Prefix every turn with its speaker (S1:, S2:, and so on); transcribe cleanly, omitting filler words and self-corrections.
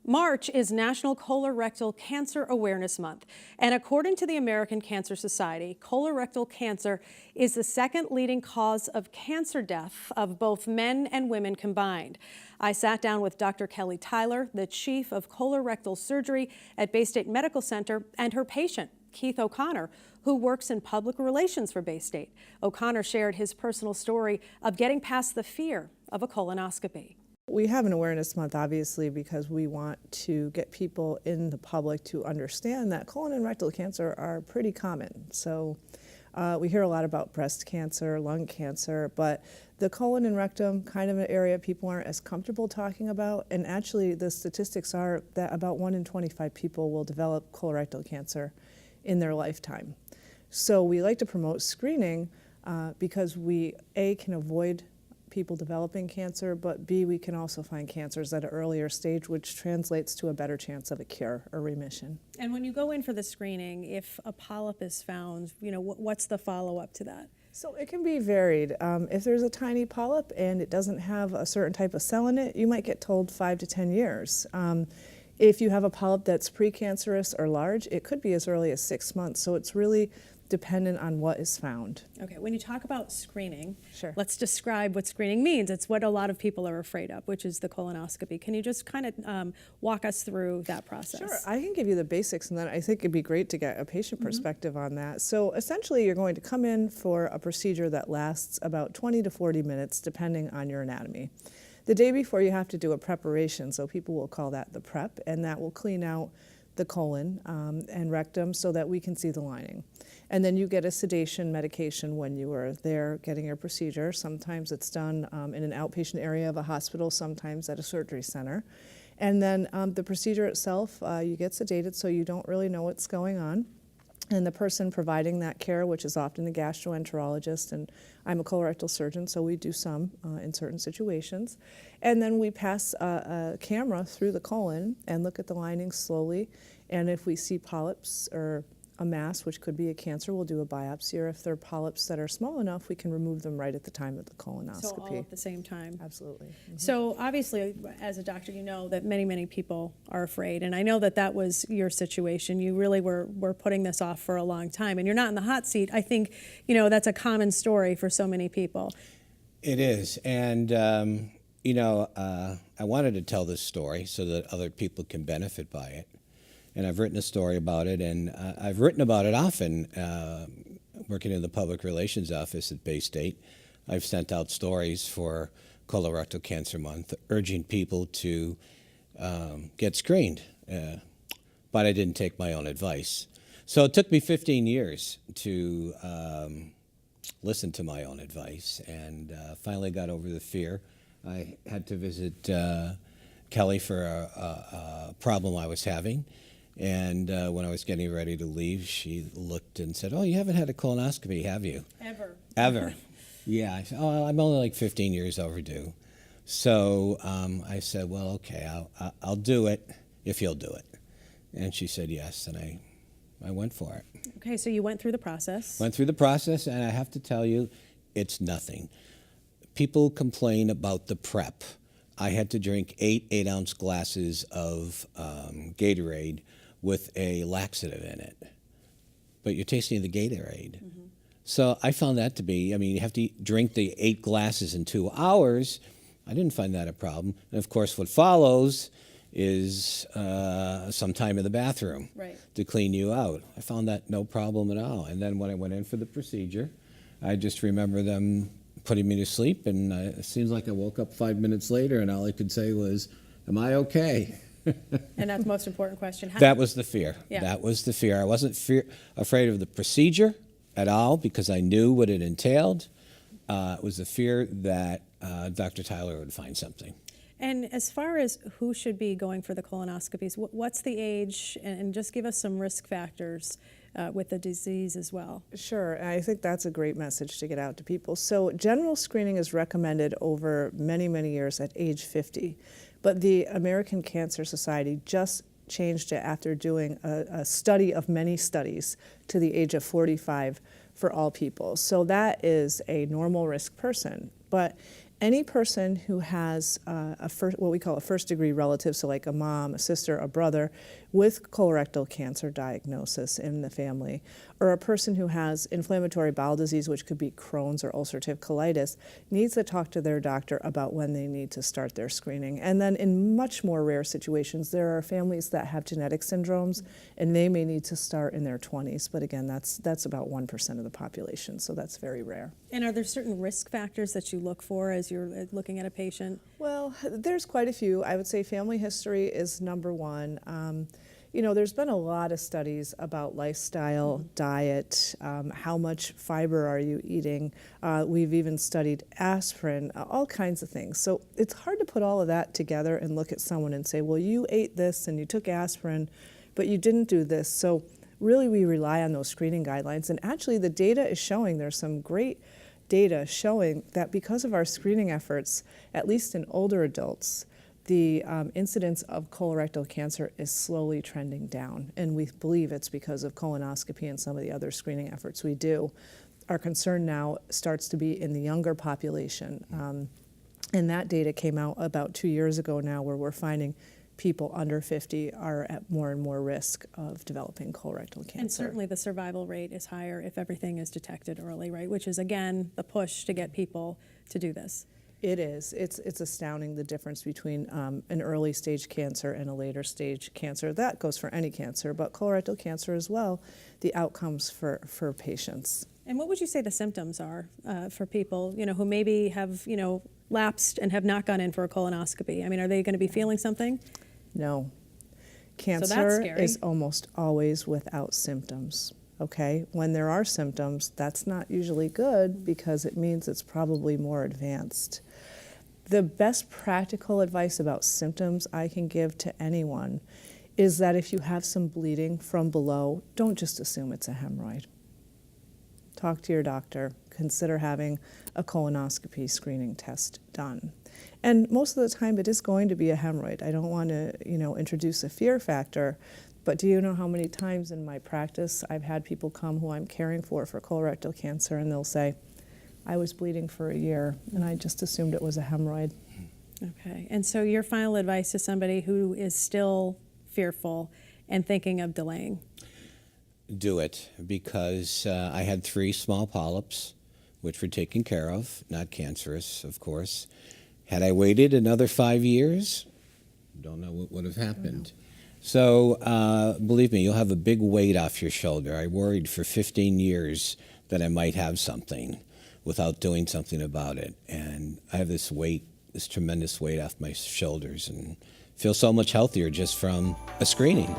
S1: March is National Colorectal Cancer Awareness Month, and according to the American Cancer Society, colorectal cancer is the second leading cause of cancer death of both men and women combined. I sat down with Dr. Kelly Tyler, the chief of colorectal surgery at Baystate Medical Center, and her patient, Keith O'Connor, who works in public relations for Baystate. O'Connor shared his personal story of getting past the fear of a colonoscopy.
S2: We have an awareness month, obviously, because we want to get people in the public to understand that colon and rectal cancer are pretty common. So we hear a lot about breast cancer, lung cancer, but the colon and rectum, kind of an area people aren't as comfortable talking about. And actually, the statistics are that about 1 in 25 people will develop colorectal cancer in their lifetime. So we like to promote screening because we, A, can avoid people developing cancer, but B, we can also find cancers at an earlier stage, which translates to a better chance of a cure or remission.
S1: And when you go in for the screening, if a polyp is found, what's the follow-up to that?
S2: So it can be varied. If there's a tiny polyp and it doesn't have a certain type of cell in it, you might get told 5 to 10 years. If you have a polyp that's precancerous or large, it could be as early as 6 months. So it's really dependent on what is found.
S1: Okay, when you talk about screening,
S2: Sure.
S1: Let's describe what screening means. It's what a lot of people are afraid of, which is the colonoscopy. Can you just kind of walk us through that process?
S2: Sure, I can give you the basics, and then I think it'd be great to get a patient perspective on that. So essentially, you're going to come in for a procedure that lasts about 20 to 40 minutes, depending on your anatomy. The day before, you have to do a preparation, so people will call that the prep, and that will clean out the colon and rectum so that we can see the lining. And then you get a sedation medication when you are there getting your procedure. Sometimes it's done in an outpatient area of a hospital, sometimes at a surgery center. And then the procedure itself, you get sedated so you don't really know what's going on. And the person providing that care, which is often the gastroenterologist, and I'm a colorectal surgeon, so we do some in certain situations. And then we pass a camera through the colon and look at the lining slowly. And if we see polyps or a mass, which could be a cancer, we'll do a biopsy, or if they're polyps that are small enough, we can remove them right at the time of the colonoscopy.
S1: So all at the same time?
S2: Absolutely.
S1: So obviously, as a doctor, you know that many, many people are afraid, and I know that that was your situation. You really were putting this off for a long time, and you're not in the hot seat. I think, that's a common story for so many people.
S3: It is, and I wanted to tell this story so that other people can benefit by it. And I've written a story about it, and I've written about it often, working in the public relations office at Baystate. I've sent out stories for Colorectal Cancer Month, urging people to get screened, but I didn't take my own advice. So it took me 15 years to listen to my own advice, and finally got over the fear. I had to visit Kelly for a problem I was having. And when I was getting ready to leave, she looked and said, "Oh, you haven't had a colonoscopy, have you?"
S1: Ever.
S3: Ever. Yeah. I said, "Oh, I'm only like 15 years overdue." So I said, "Well, okay, I'll do it if you'll do it." And she said yes, and I went for it.
S1: Okay, so you went through the process.
S3: Went through the process, and I have to tell you, it's nothing. People complain about the prep. I had to drink 8 8-ounce glasses of Gatorade with a laxative in it. But you're tasting the Gatorade. So I found that to be, you have to drink the 8 glasses in 2 hours. I didn't find that a problem. And of course, what follows is some time in the bathroom to clean you out. I found that no problem at all. And then when I went in for the procedure, I just remember them putting me to sleep, and it seems like I woke up 5 minutes later, and all I could say was, "Am I okay?"
S1: And that's the most important question.
S3: That was the fear.
S1: Yeah.
S3: That was the fear. I wasn't afraid of the procedure at all because I knew what it entailed. It was the fear that Dr. Tyler would find something.
S1: And as far as who should be going for the colonoscopies, what's the age, and just give us some risk factors with the disease as well.
S2: Sure, and I think that's a great message to get out to people. So general screening is recommended over many, many years at age 50, but the American Cancer Society just changed it after doing a study of many studies to the age of 45 for all people. So that is a normal risk person. But Any person who has what we call a first-degree relative, so like a mom, a sister, a brother, with colorectal cancer diagnosis in the family, or a person who has inflammatory bowel disease, which could be Crohn's or ulcerative colitis, needs to talk to their doctor about when they need to start their screening. And then in much more rare situations, there are families that have genetic syndromes, and they may need to start in their 20s. But again, that's about 1% of the population, so that's very rare.
S1: And are there certain risk factors that you look for as you're looking at a patient?
S2: Well, there's quite a few. I would say family history is number one. You know, there's been a lot of studies about lifestyle, diet, how much fiber are you eating. We've even studied aspirin, all kinds of things. So it's hard to put all of that together and look at someone and say, well, you ate this and you took aspirin, but you didn't do this. So really we rely on those screening guidelines. And actually the data is showing, there's some great data showing that because of our screening efforts, at least in older adults, the incidence of colorectal cancer is slowly trending down, and we believe it's because of colonoscopy and some of the other screening efforts we do. Our concern now starts to be in the younger population, and that data came out about 2 years ago now, where we're finding people under 50 are at more and more risk of developing colorectal cancer.
S1: And certainly the survival rate is higher if everything is detected early, right? Which is, again, the push to get people to do this.
S2: It is. It's astounding the difference between an early stage cancer and a later stage cancer. That goes for any cancer, but colorectal cancer as well, the outcomes for patients.
S1: And what would you say the symptoms are for people, you know, who maybe have, you know, lapsed and have not gone in for a colonoscopy? I mean, are they going to be feeling something?
S2: No.
S1: So
S2: Cancer
S1: that's scary.
S2: is almost always without symptoms. Okay, when there are symptoms, that's not usually good because it means it's probably more advanced. The best practical advice about symptoms I can give to anyone is that if you have some bleeding from below, don't just assume it's a hemorrhoid. Talk to your doctor. Consider having a colonoscopy screening test done. And most of the time it is going to be a hemorrhoid. I don't want to, you know, introduce a fear factor, but do you know how many times in my practice I've had people come who I'm caring for colorectal cancer, and they'll say, I was bleeding for a year and I just assumed it was a hemorrhoid.
S1: Okay, and so your final advice to somebody who is still fearful and thinking of delaying?
S3: Do it, because I had 3 small polyps, which were taken care of, not cancerous, of course. Had I waited another 5 years, don't know what would have happened. So believe me, you'll have a big weight off your shoulder. I worried for 15 years that I might have something without doing something about it. And I have this weight, this tremendous weight off my shoulders, and feel so much healthier just from a screening.